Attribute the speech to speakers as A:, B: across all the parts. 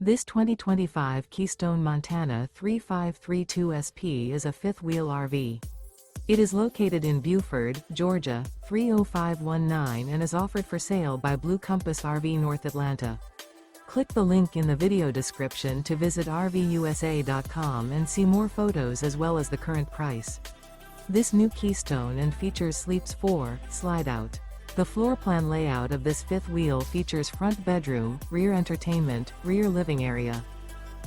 A: This 2025 Keystone Montana 3532 SP is a fifth-wheel RV. It is located in Buford, Georgia, 30519 and is offered for sale by Blue Compass RV North Atlanta. Click the link in the video description to visit RVUSA.com and see more photos as well as the current price. This new Keystone and features Sleeps 4, Slideout. The floor plan layout of this fifth wheel features front bedroom, rear entertainment, rear living area.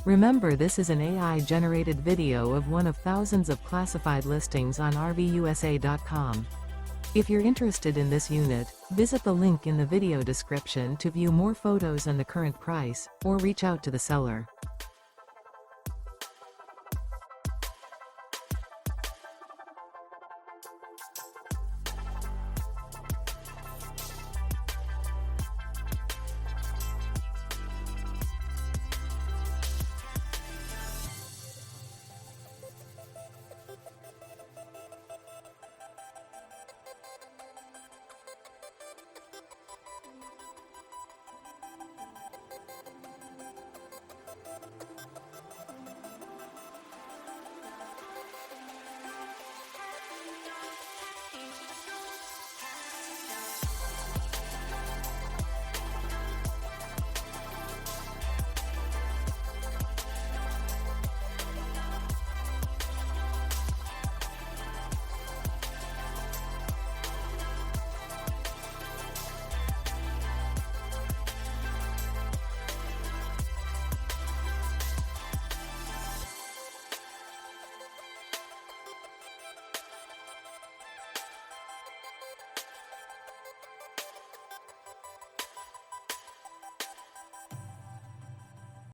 A: Remember, this is an AI-generated video of one of thousands of classified listings on RVUSA.com. If you're interested in this unit, visit the link in the video description to view more photos and the current price, or reach out to the seller.